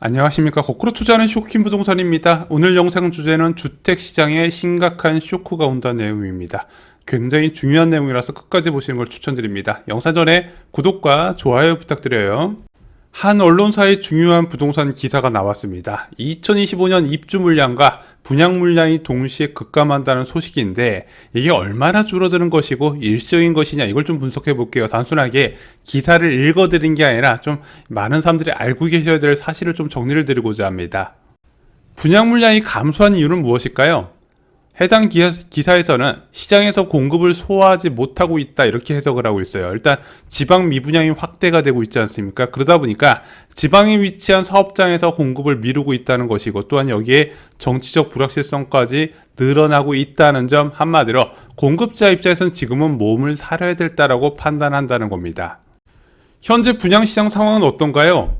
안녕하십니까. 거꾸로 투자하는 쇼킹 부동산입니다. 오늘 영상 주제는 주택시장에 심각한 쇼크가 온다는 내용입니다. 굉장히 중요한 내용이라서 끝까지 보시는 걸 추천드립니다. 영상 전에 구독과 좋아요 부탁드려요. 한 언론사의 중요한 부동산 기사가 나왔습니다. 2025년 입주 물량과 분양 물량이 동시에 급감한다는 소식인데 이게 얼마나 줄어드는 것이고 일시적인 것이냐, 이걸 좀 분석해 볼게요. 단순하게 기사를 읽어드린 게 아니라 좀 많은 사람들이 알고 계셔야 될 사실을 좀 정리를 드리고자 합니다. 분양 물량이 감소한 이유는 무엇일까요? 해당 기사에서는 시장에서 공급을 소화하지 못하고 있다, 이렇게 해석을 하고 있어요. 일단 지방 미분양이 확대가 되고 있지 않습니까? 그러다 보니까 지방에 위치한 사업장에서 공급을 미루고 있다는 것이고, 또한 여기에 정치적 불확실성까지 늘어나고 있다는 점, 한마디로 공급자 입장에서는 지금은 몸을 사려야 될다라고 판단한다는 겁니다. 현재 분양시장 상황은 어떤가요?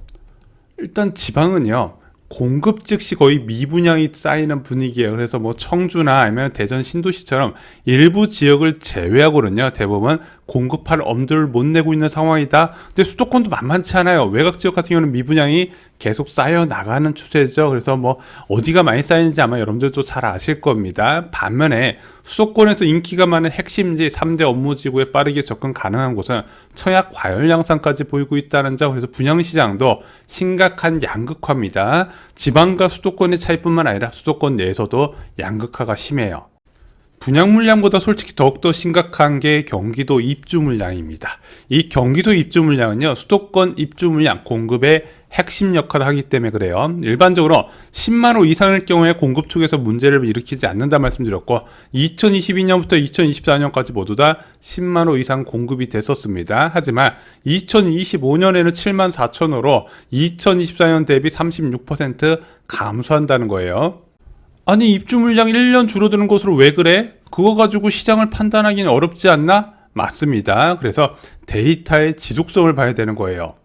일단 지방은요, 공급 즉시 거의 미분양이 쌓이는 분위기예요. 그래서 뭐 청주나 아니면 대전 신도시처럼 일부 지역을 제외하고는요, 대부분 공급할 엄두를 못 내고 있는 상황이다. 근데 수도권도 만만치 않아요. 외곽 지역 같은 경우는 미분양이 계속 쌓여 나가는 추세죠. 그래서 뭐 어디가 많이 쌓이는지 아마 여러분들도 잘 아실 겁니다. 반면에 수도권에서 인기가 많은 핵심지 3대 업무지구에 빠르게 접근 가능한 곳은 청약 과열 양상까지 보이고 있다는 점. 그래서 분양시장도 심각한 양극화입니다. 지방과 수도권의 차이뿐만 아니라 수도권 내에서도 양극화가 심해요. 분양 물량보다 솔직히 더욱더 심각한 게 경기도 입주 물량입니다. 이 경기도 입주 물량은요, 수도권 입주 물량 공급의 핵심 역할을 하기 때문에 그래요. 일반적으로 10만 호 이상일 경우에 공급 쪽에서 문제를 일으키지 않는다 말씀드렸고, 2022년부터 2024년까지 모두 다 10만 호 이상 공급이 됐었습니다. 하지만 2025년에는 7만 4천 호로 2024년 대비 36% 감소한다는 거예요. 아니, 입주 물량 1년 줄어드는 것으로 왜 그래? 그거 가지고 시장을 판단하기는 어렵지 않나? 맞습니다. 그래서 데이터의 지속성을 봐야 되는 거예요.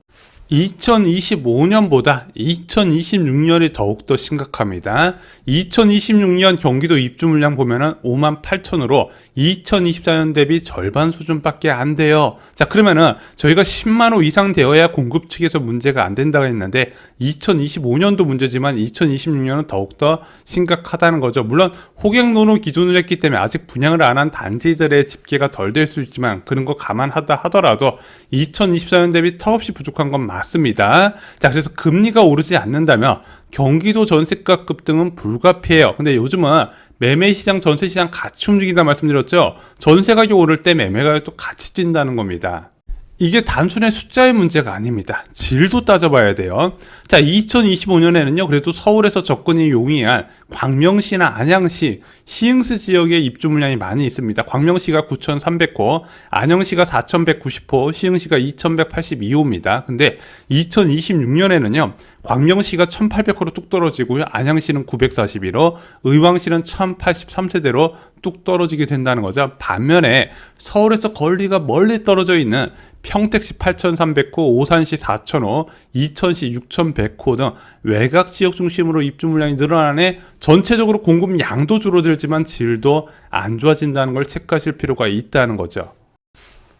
2025년보다 2026년이 더욱더 심각합니다. 2026년 경기도 입주 물량 보면은 5만 8천으로 2024년 대비 절반 수준밖에 안 돼요. 자, 그러면은 저희가 10만 호 이상 되어야 공급 측에서 문제가 안 된다고 했는데 2025년도 문제지만 2026년은 더욱더 심각하다는 거죠. 물론 호객노노 기준으로 했기 때문에 아직 분양을 안 한 단지들의 집계가 덜 될 수 있지만 그런 거 감안하다 하더라도 2024년 대비 턱없이 부족한 건 맞습니다. 자, 그래서 금리가 오르지 않는다면 경기도 전세가 급등은 불가피해요. 근데 요즘은 매매시장, 전세시장 같이 움직인다 말씀드렸죠. 전세 가격 오를 때 매매 가격도 같이 뛴다는 겁니다. 이게 단순히 숫자의 문제가 아닙니다. 질도 따져봐야 돼요. 자, 2025년에는요, 그래도 서울에서 접근이 용이한 광명시나 안양시, 시흥시 지역에 입주 물량이 많이 있습니다. 광명시가 9,300호, 안양시가 4,190호, 시흥시가 2,182호입니다. 근데 2026년에는요, 광명시가 1,800호로 뚝 떨어지고요, 안양시는 941호, 의왕시는 1,083세대로 뚝 떨어지게 된다는 거죠. 반면에 서울에서 거리가 멀리 떨어져 있는 평택시 8,300호, 오산시 4,000호, 이천시 6,100호 등 외곽 지역 중심으로 입주 물량이 늘어나네 전체적으로 공급 양도 줄어들지만 질도 안 좋아진다는 걸 체크하실 필요가 있다는 거죠.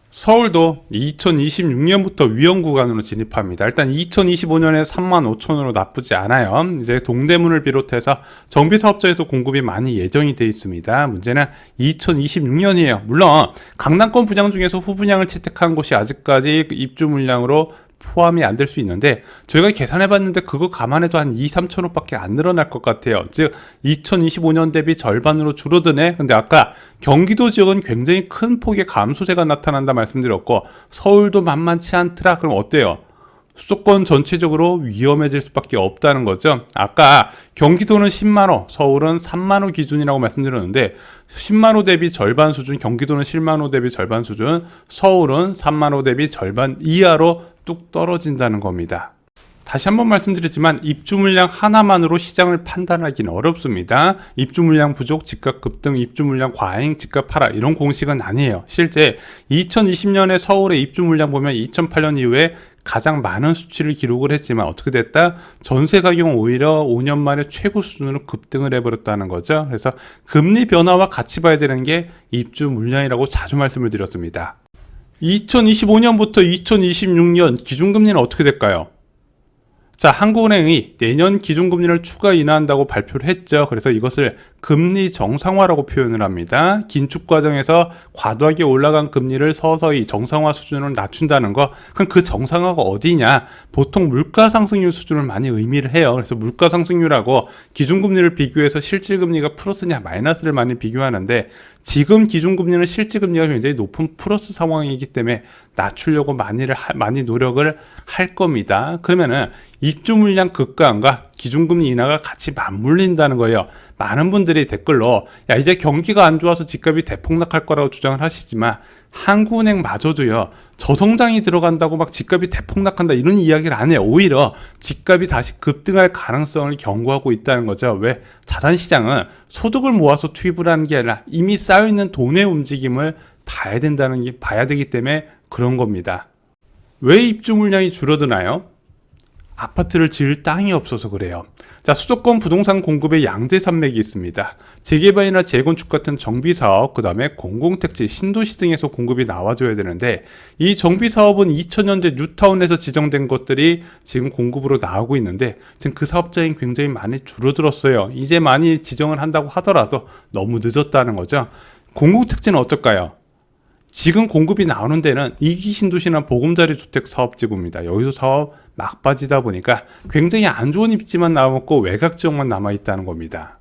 서울도 2026년부터 위험 구간으로 진입합니다. 일단 2025년에 3만 5천으로 나쁘지 않아요. 이제 동대문을 비롯해서 정비사업자에서 공급이 많이 예정이 되어 있습니다. 문제는 2026년이에요. 물론 강남권 분양 중에서 후분양을 채택한 곳이 아직까지 입주 물량으로 포함이 안 될 수 있는데 저희가 계산해 봤는데 그거 감안해도 한 2, 3천호 밖에 안 늘어날 것 같아요. 즉 2025년 대비 절반으로 줄어드네. 근데 아까 경기도 지역은 굉장히 큰 폭의 감소세가 나타난다 말씀드렸고 서울도 만만치 않더라. 그럼 어때요? 수도권 전체적으로 위험해질 수밖에 없다는 거죠. 아까 경기도는 10만호, 서울은 3만호 기준이라고 말씀드렸는데 10만호 대비 절반 수준, 경기도는 10만호 대비 절반 수준, 서울은 3만호 대비 절반 이하로 뚝 떨어진다는 겁니다. 다시 한번 말씀드렸지만 입주 물량 하나만으로 시장을 판단하기는 어렵습니다. 입주 물량 부족, 집값 급등, 입주 물량 과잉, 집값 하락 이런 공식은 아니에요. 실제 2020년에 서울의 입주 물량 보면 2008년 이후에 가장 많은 수치를 기록을 했지만 어떻게 됐다? 전세 가격은 오히려 5년 만에 최고 수준으로 급등을 해버렸다는 거죠. 그래서 금리 변화와 같이 봐야 되는 게 입주 물량이라고 자주 말씀을 드렸습니다. 2025년부터 2026년 기준금리는 어떻게 될까요? 자, 한국은행이 내년 기준금리를 추가 인하한다고 발표를 했죠. 그래서 이것을 금리 정상화라고 표현을 합니다. 긴축 과정에서 과도하게 올라간 금리를 서서히 정상화 수준으로 낮춘다는 거. 그럼 그 정상화가 어디냐? 보통 물가 상승률 수준을 많이 의미를 해요. 그래서 물가 상승률하고 기준금리를 비교해서 실질금리가 플러스냐 마이너스를 많이 비교하는데, 지금 기준금리는 실질금리가 굉장히 높은 플러스 상황이기 때문에 낮추려고 많이 노력을 할 겁니다. 그러면은 입주 물량 급감과 기준금리 인하가 같이 맞물린다는 거예요. 많은 분들이 댓글로 야, 이제 경기가 안 좋아서 집값이 대폭락할 거라고 주장을 하시지만 한국은행 마저도요, 저성장이 들어간다고 막 집값이 대폭락한다 이런 이야기를 안 해요. 오히려 집값이 다시 급등할 가능성을 경고하고 있다는 거죠. 왜? 자산시장은 소득을 모아서 투입을 하는 게 아니라 이미 쌓여있는 돈의 움직임을 봐야 되기 때문에 그런 겁니다. 왜 입주 물량이 줄어드나요? 아파트를 지을 땅이 없어서 그래요. 자, 수도권 부동산 공급의 양대 산맥이 있습니다. 재개발이나 재건축 같은 정비사업, 그 다음에 공공택지, 신도시 등에서 공급이 나와줘야 되는데, 이 정비사업은 2000년대 뉴타운에서 지정된 것들이 지금 공급으로 나오고 있는데, 지금 그 사업자인 굉장히 많이 줄어들었어요. 이제 많이 지정을 한다고 하더라도 너무 늦었다는 거죠. 공공택지는 어떨까요? 지금 공급이 나오는 데는 2기 신도시나 보금자리 주택 사업지구입니다. 여기서 사업 막 빠지다 보니까 굉장히 안 좋은 입지만 남았고 외곽 지역만 남아있다는 겁니다.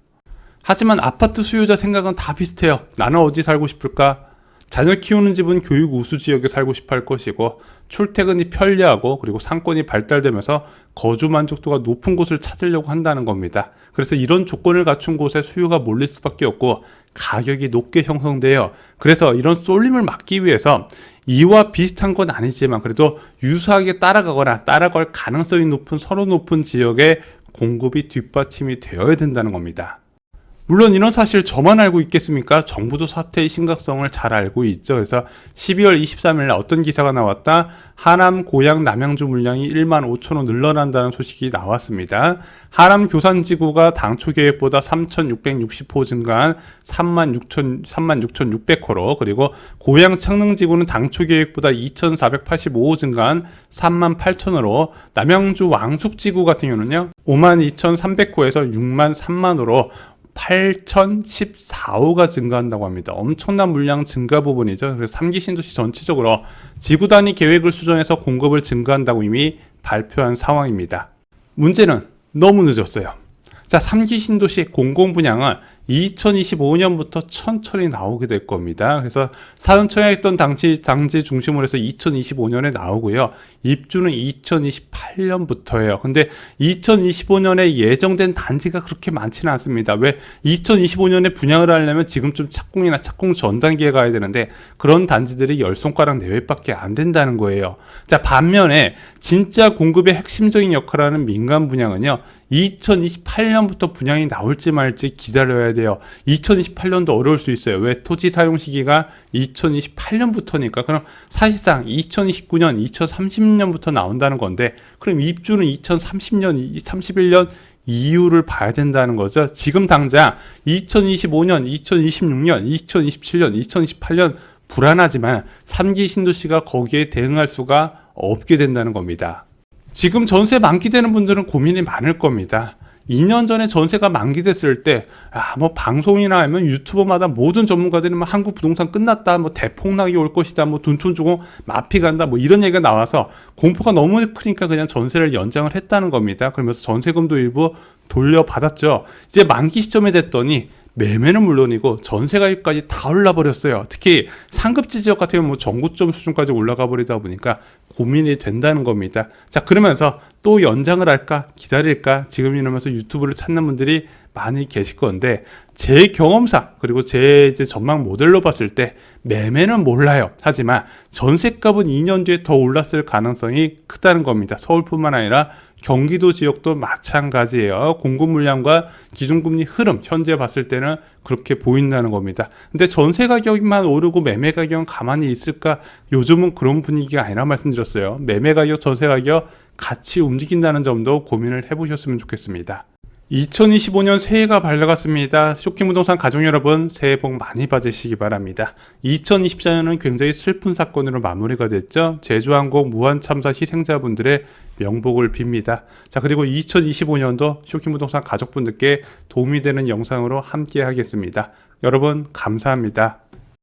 하지만 아파트 수요자 생각은 다 비슷해요. 나는 어디 살고 싶을까? 자녀 키우는 집은 교육 우수 지역에 살고 싶어 할 것이고, 출퇴근이 편리하고 그리고 상권이 발달되면서 거주 만족도가 높은 곳을 찾으려고 한다는 겁니다. 그래서 이런 조건을 갖춘 곳에 수요가 몰릴 수밖에 없고 가격이 높게 형성돼요. 그래서 이런 쏠림을 막기 위해서 이와 비슷한 건 아니지만 그래도 유사하게 따라가거나 따라갈 가능성이 높은 서로 높은 지역에 공급이 뒷받침이 되어야 된다는 겁니다. 물론 이런 사실 저만 알고 있겠습니까? 정부도 사태의 심각성을 잘 알고 있죠. 그래서 12월 23일 어떤 기사가 나왔다? 하남, 고양, 남양주 물량이 1만 5천 호 늘어난다는 소식이 나왔습니다. 하남 교산지구가 당초 계획보다 3,660호 증가한 36,600호로, 그리고 고양 창릉지구는 당초 계획보다 2,485호 증가한 3만 8천호로, 남양주 왕숙지구 같은 경우는요 52,300호에서 6만 3만호로 8,014호가 증가한다고 합니다. 엄청난 물량 증가 부분이죠. 그래서 3기 신도시 전체적으로 지구 단위 계획을 수정해서 공급을 증가한다고 이미 발표한 상황입니다. 문제는 너무 늦었어요. 자, 3기 신도시 공공분양은 2025년부터 천천히 나오게 될 겁니다. 그래서 사전청약 했던 당지 중심으로 해서 2025년에 나오고요. 입주는 2028년부터예요. 근데 2025년에 예정된 단지가 그렇게 많지는 않습니다. 왜? 2025년에 분양을 하려면 지금쯤 착공이나 착공 전 단계에 가야 되는데 그런 단지들이 10손가락 내외밖에 안 된다는 거예요. 자, 반면에 진짜 공급의 핵심적인 역할을 하는 민간 분양은요. 2028년부터 분양이 나올지 말지 기다려야 돼요. 2028년도 어려울 수 있어요. 왜? 토지 사용 시기가 2028년부터니까. 그럼 사실상 2029년, 2030년부터 나온다는 건데, 그럼 입주는 2030년, 31년 이유를 봐야 된다는 거죠. 지금 당장 2025년, 2026년, 2027년, 2028년 불안하지만 3기 신도시가 거기에 대응할 수가 없게 된다는 겁니다. 지금 전세 만기되는 분들은 고민이 많을 겁니다. 2년 전에 전세가 만기됐을 때, 뭐 방송이나 하면 유튜버마다 모든 전문가들이 뭐 한국 부동산 끝났다, 뭐 대폭락이 올 것이다, 뭐 둔촌 주공 마피 간다, 뭐 이런 얘기가 나와서 공포가 너무 크니까 그냥 전세를 연장을 했다는 겁니다. 그러면서 전세금도 일부 돌려받았죠. 이제 만기 시점에 됐더니 매매는 물론이고 전세 가격까지 다 올라버렸어요. 특히 상급지 지역 같은 경우는 뭐 정구점 수준까지 올라가 버리다 보니까 고민이 된다는 겁니다. 자, 그러면서 또 연장을 할까 기다릴까 지금 이러면서 유튜브를 찾는 분들이 많이 계실 건데, 제 경험상 그리고 제 이제 전망 모델로 봤을 때 매매는 몰라요. 하지만 전세값은 2년 뒤에 더 올랐을 가능성이 크다는 겁니다. 서울뿐만 아니라 경기도 지역도 마찬가지예요. 공급 물량과 기준금리 흐름 현재 봤을 때는 그렇게 보인다는 겁니다. 근데 전세 가격만 오르고 매매 가격은 가만히 있을까? 요즘은 그런 분위기가 아니라 말씀드렸어요. 매매 가격, 전세 가격 같이 움직인다는 점도 고민을 해보셨으면 좋겠습니다. 2025년 새해가 밝아갔습니다. 쇼킹부동산 가족 여러분, 새해 복 많이 받으시기 바랍니다. 2024년은 굉장히 슬픈 사건으로 마무리가 됐죠. 제주항공 무한 참사 희생자분들의 명복을 빕니다. 자, 그리고 2025년도 쇼킹부동산 가족분들께 도움이 되는 영상으로 함께 하겠습니다. 여러분 감사합니다.